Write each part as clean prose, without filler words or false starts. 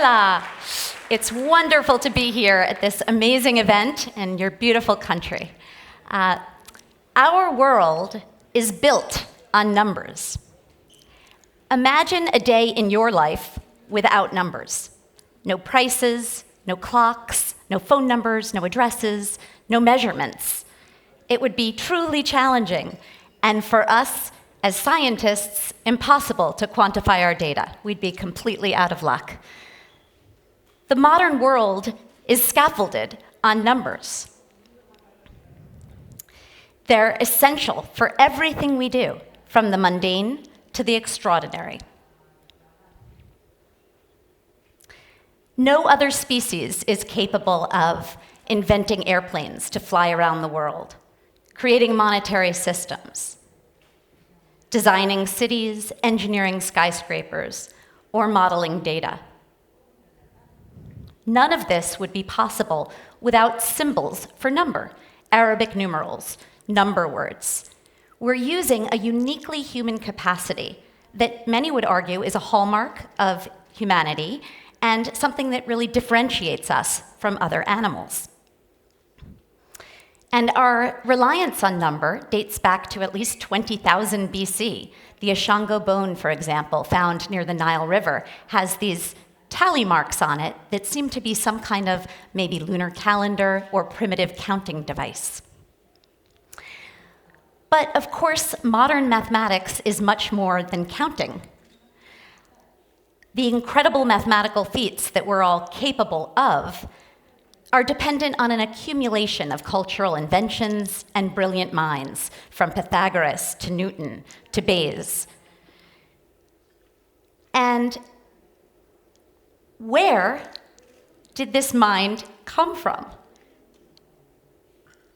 Hola! It's wonderful to be here at this amazing event in your beautiful country. Our world is built on numbers. Imagine a day in your life without numbers. No prices, no clocks, no phone numbers, no addresses, no measurements. It would be truly challenging, and for us as scientists, impossible to quantify our data. We'd be completely out of luck. The modern world is scaffolded on numbers. They're essential for everything we do, from the mundane to the extraordinary. No other species is capable of inventing airplanes to fly around the world, creating monetary systems, designing cities, engineering skyscrapers, or modeling data. None of this would be possible without symbols for number, Arabic numerals, number words. We're using a uniquely human capacity that many would argue is a hallmark of humanity and something that really differentiates us from other animals. And our reliance on number dates back to at least 20,000 BC. The Ashango bone, for example, found near the Nile River, has these tally marks on it that seem to be some kind of maybe lunar calendar or primitive counting device. But of course, modern mathematics is much more than counting. The incredible mathematical feats that we're all capable of are dependent on an accumulation of cultural inventions and brilliant minds, from Pythagoras to Newton to Bayes. And where did this mind come from?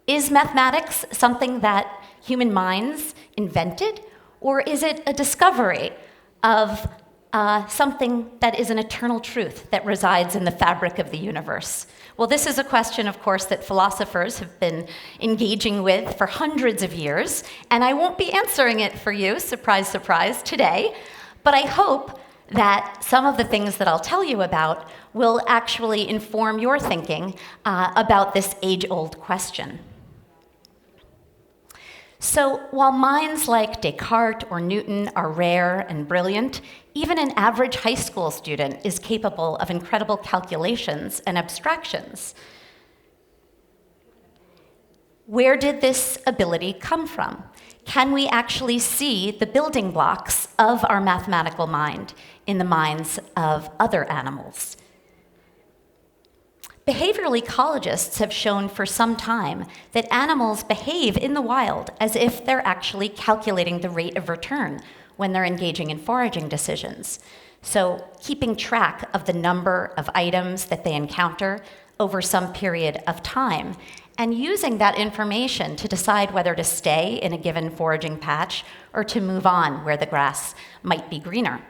Is mathematics something that human minds invented, or is it a discovery of something that is an eternal truth that resides in the fabric of the universe? Well, this is a question, of course, that philosophers have been engaging with for hundreds of years, and I won't be answering it for you, surprise, surprise, today, but I hope that some of the things that I'll tell you about will actually inform your thinking about this age-old question. So while minds like Descartes or Newton are rare and brilliant, even an average high school student is capable of incredible calculations and abstractions. Where did this ability come from? Can we actually see the building blocks of our mathematical mind in the minds of other animals? Behavioral ecologists have shown for some time that animals behave in the wild as if they're actually calculating the rate of return when they're engaging in foraging decisions. So keeping track of the number of items that they encounter over some period of time, and using that information to decide whether to stay in a given foraging patch or to move on where the grass might be greener.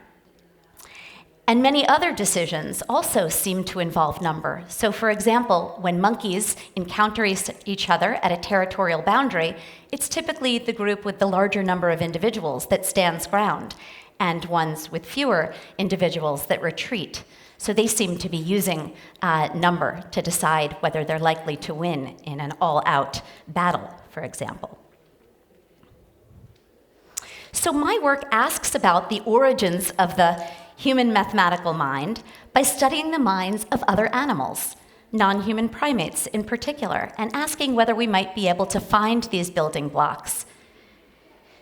And many other decisions also seem to involve number. So for example, when monkeys encounter each other at a territorial boundary, it's typically the group with the larger number of individuals that stands ground, and ones with fewer individuals that retreat. So they seem to be using number to decide whether they're likely to win in an all-out battle, for example. So my work asks about the origins of the human mathematical mind by studying the minds of other animals, non-human primates in particular, and asking whether we might be able to find these building blocks.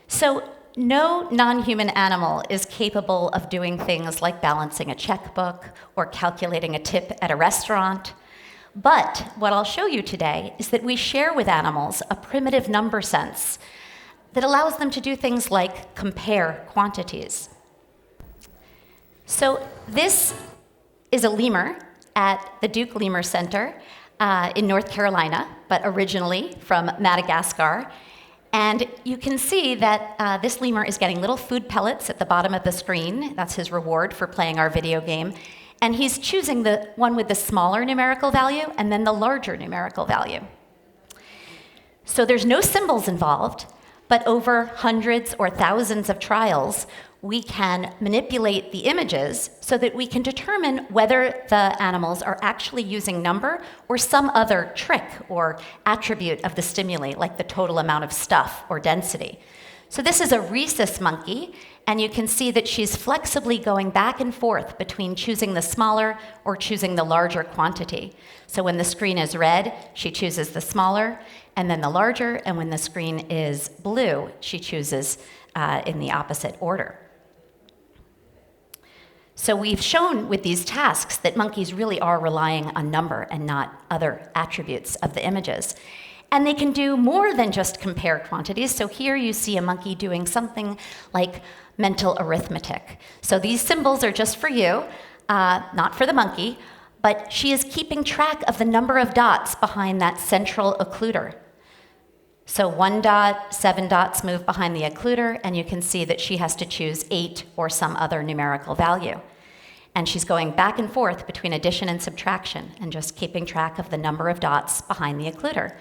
So no non-human animal is capable of doing things like balancing a checkbook or calculating a tip at a restaurant. But what I'll show you today is that we share with animals a primitive number sense that allows them to do things like compare quantities. So this is a lemur at the Duke Lemur Center in North Carolina, but originally from Madagascar. And you can see that this lemur is getting little food pellets at the bottom of the screen. That's his reward for playing our video game. And he's choosing the one with the smaller numerical value and then the larger numerical value. So there's no symbols involved, but over hundreds or thousands of trials, we can manipulate the images so that we can determine whether the animals are actually using number or some other trick or attribute of the stimuli, like the total amount of stuff or density. So this is a rhesus monkey, and you can see that she's flexibly going back and forth between choosing the smaller or choosing the larger quantity. So when the screen is red, she chooses the smaller, and then the larger, and when the screen is blue, she chooses in the opposite order. So we've shown with these tasks that monkeys really are relying on number and not other attributes of the images. And they can do more than just compare quantities. So here you see a monkey doing something like mental arithmetic. So these symbols are just for you, not for the monkey, but she is keeping track of the number of dots behind that central occluder. So 1 dot, 7 dots move behind the occluder, and you can see that she has to choose 8 or some other numerical value. And she's going back and forth between addition and subtraction and just keeping track of the number of dots behind the occluder.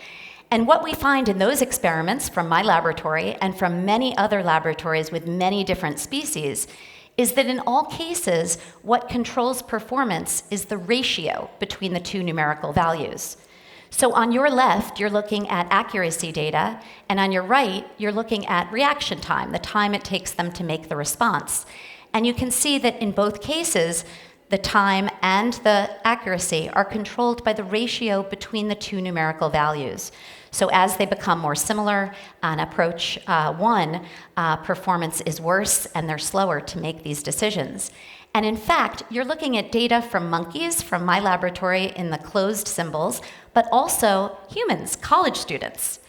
And what we find in those experiments from my laboratory and from many other laboratories with many different species is that in all cases, what controls performance is the ratio between the two numerical values. So on your left, you're looking at accuracy data, and on your right, you're looking at reaction time, the time it takes them to make the response. And you can see that in both cases, the time and the accuracy are controlled by the ratio between the two numerical values. So as they become more similar on approach 1, performance is worse and they're slower to make these decisions. And in fact, you're looking at data from monkeys from my laboratory in the closed symbols, but also humans, college students.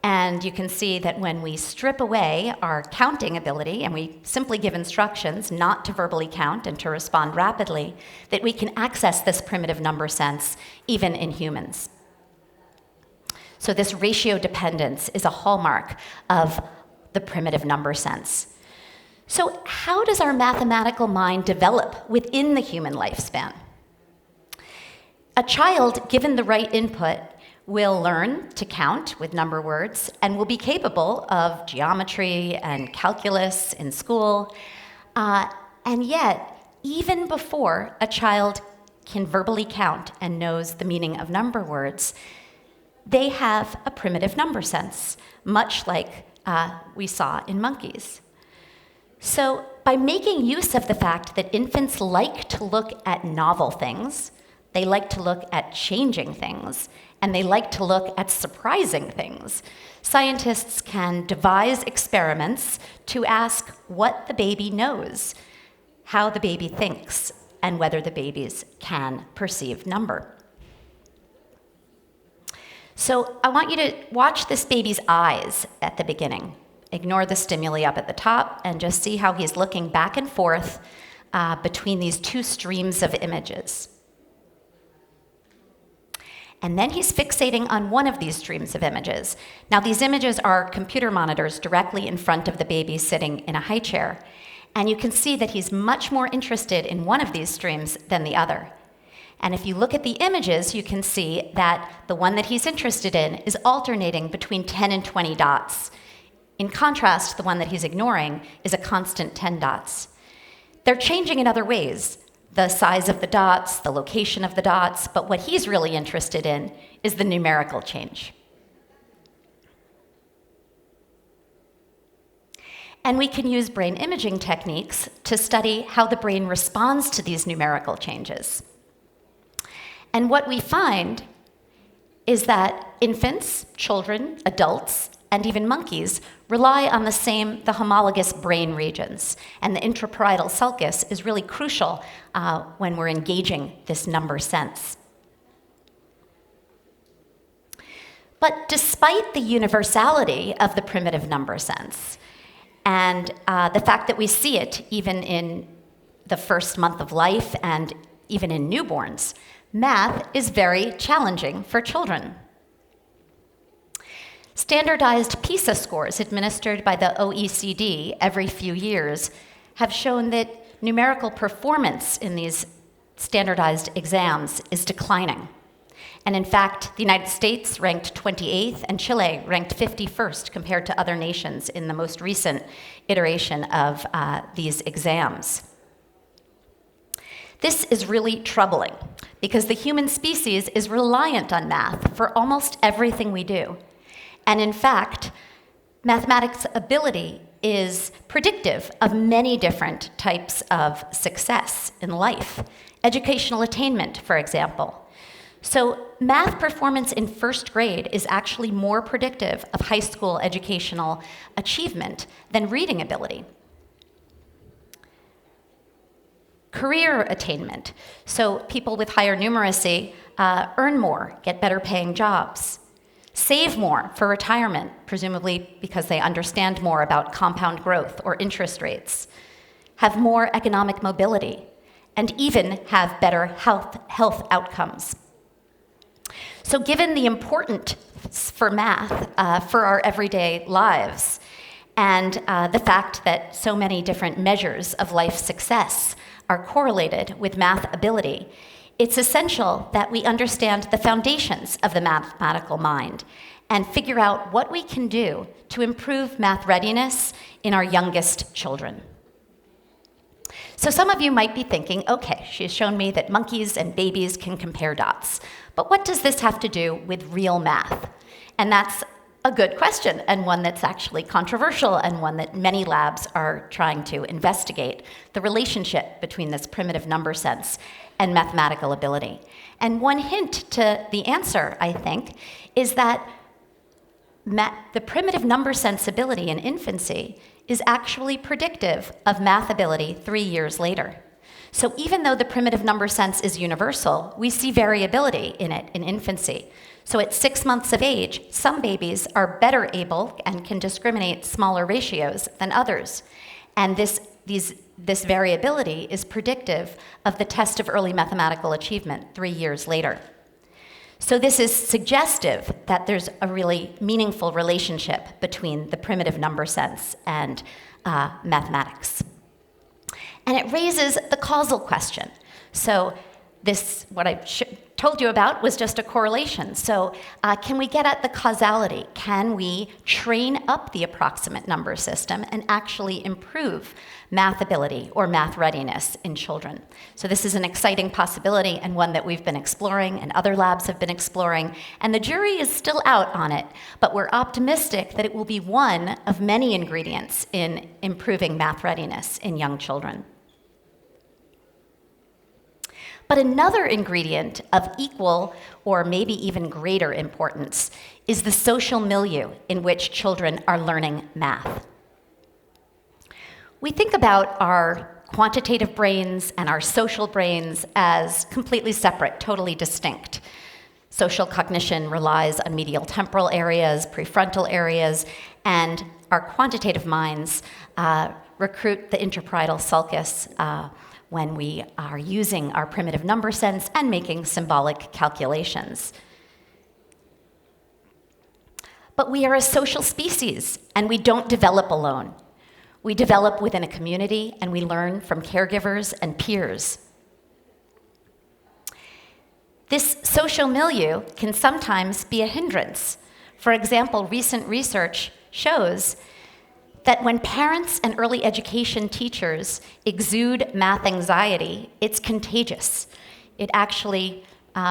And you can see that when we strip away our counting ability and we simply give instructions not to verbally count and to respond rapidly, that we can access this primitive number sense even in humans. So this ratio dependence is a hallmark of the primitive number sense. So how does our mathematical mind develop within the human lifespan? A child, given the right input, will learn to count with number words and will be capable of geometry and calculus in school. And yet, even before a child can verbally count and knows the meaning of number words, they have a primitive number sense, much like we saw in monkeys. So by making use of the fact that infants like to look at novel things, they like to look at changing things, and they like to look at surprising things, scientists can devise experiments to ask what the baby knows, how the baby thinks, and whether the babies can perceive number. So I want you to watch this baby's eyes at the beginning. Ignore the stimuli up at the top and just see how he's looking back and forth between these two streams of images. And then he's fixating on one of these streams of images. Now, these images are computer monitors directly in front of the baby sitting in a high chair. And you can see that he's much more interested in one of these streams than the other. And if you look at the images, you can see that the one that he's interested in is alternating between 10 and 20 dots. In contrast, the one that he's ignoring is a constant 10 dots. They're changing in other ways. The size of the dots, the location of the dots, but what he's really interested in is the numerical change. And we can use brain imaging techniques to study how the brain responds to these numerical changes. And what we find is that infants, children, adults, and even monkeys rely on the homologous brain regions. And the intraparietal sulcus is really crucial when we're engaging this number sense. But despite the universality of the primitive number sense, and the fact that we see it even in the first month of life and even in newborns, math is very challenging for children. Standardized PISA scores administered by the OECD every few years have shown that numerical performance in these standardized exams is declining. And in fact, the United States ranked 28th and Chile ranked 51st compared to other nations in the most recent iteration of these exams. This is really troubling because the human species is reliant on math for almost everything we do. And in fact, mathematics ability is predictive of many different types of success in life. Educational attainment, for example. So math performance in first grade is actually more predictive of high school educational achievement than reading ability. Career attainment. So people with higher numeracy earn more, get better paying jobs, save more for retirement, presumably because they understand more about compound growth or interest rates, have more economic mobility, and even have better health outcomes. So given the importance for math for our everyday lives, and the fact that so many different measures of life success are correlated with math ability, it's essential that we understand the foundations of the mathematical mind and figure out what we can do to improve math readiness in our youngest children. So some of you might be thinking, okay, she's shown me that monkeys and babies can compare dots, but what does this have to do with real math? And that's a good question, and one that's actually controversial, and one that many labs are trying to investigate, the relationship between this primitive number sense and mathematical ability. And one hint to the answer, I think, is that the primitive number sense ability in infancy is actually predictive of math ability 3 years later. So even though the primitive number sense is universal, we see variability in it in infancy. So at 6 months of age, some babies are better able and can discriminate smaller ratios than others. And this variability is predictive of the test of early mathematical achievement 3 years later. So this is suggestive that there's a really meaningful relationship between the primitive number sense and mathematics. And it raises the causal question. So this, what I told you about, was just a correlation. So can we get at the causality? Can we train up the approximate number system and actually improve math ability or math readiness in children? So this is an exciting possibility and one that we've been exploring and other labs have been exploring. And the jury is still out on it, but we're optimistic that it will be one of many ingredients in improving math readiness in young children. But another ingredient of equal or maybe even greater importance is the social milieu in which children are learning math. We think about our quantitative brains and our social brains as completely separate, totally distinct. Social cognition relies on medial temporal areas, prefrontal areas, and our quantitative minds recruit the interparietal sulcus when we are using our primitive number sense and making symbolic calculations. But we are a social species, and we don't develop alone. We develop within a community, and we learn from caregivers and peers. This social milieu can sometimes be a hindrance. For example, recent research shows that when parents and early education teachers exude math anxiety, it's contagious. It actually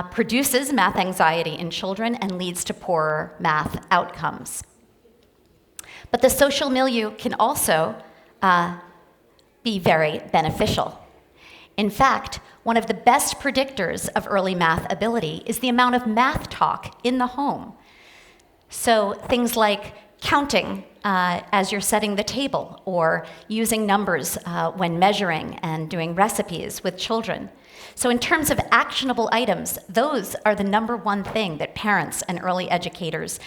produces math anxiety in children and leads to poorer math outcomes. But the social milieu can also be very beneficial. In fact, one of the best predictors of early math ability is the amount of math talk in the home. So things like counting as you're setting the table, or using numbers when measuring and doing recipes with children. So in terms of actionable items, those are the number one thing that parents and early educators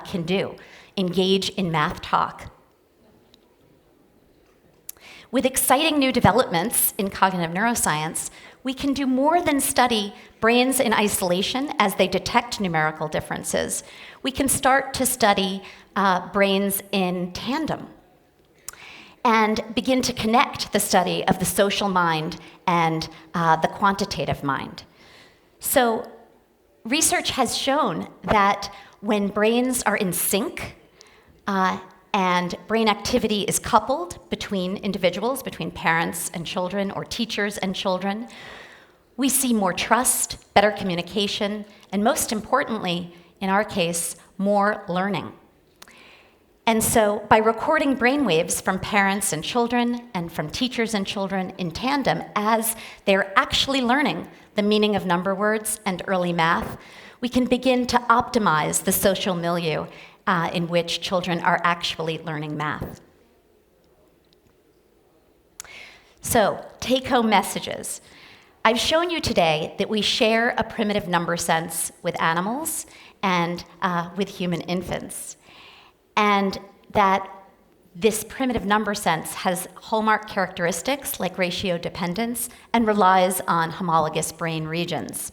can do: engage in math talk. With exciting new developments in cognitive neuroscience, we can do more than study brains in isolation as they detect numerical differences. We can start to study brains in tandem and begin to connect the study of the social mind and the quantitative mind. So research has shown that when brains are in sync and brain activity is coupled between individuals, between parents and children, or teachers and children, we see more trust, better communication, and most importantly, in our case, more learning. And so by recording brainwaves from parents and children and from teachers and children in tandem as they're actually learning the meaning of number words and early math, we can begin to optimize the social milieu in which children are actually learning math. So, take-home messages. I've shown you today that we share a primitive number sense with animals and with human infants, and that this primitive number sense has hallmark characteristics like ratio dependence and relies on homologous brain regions.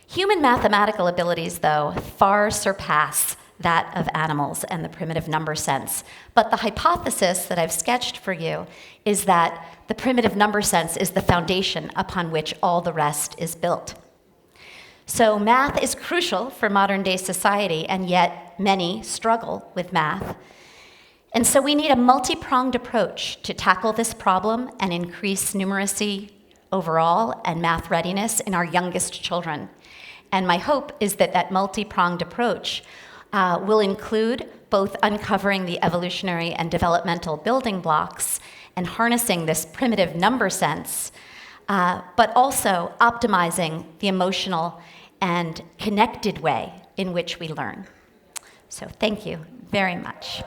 Human mathematical abilities, though, far surpass that of animals and the primitive number sense. But the hypothesis that I've sketched for you is that the primitive number sense is the foundation upon which all the rest is built. So math is crucial for modern day society, and yet many struggle with math. And so we need a multi-pronged approach to tackle this problem and increase numeracy overall and math readiness in our youngest children. And my hope is that that multi-pronged approach will include both uncovering the evolutionary and developmental building blocks and harnessing this primitive number sense, but also optimizing the emotional and connected way in which we learn. So thank you very much.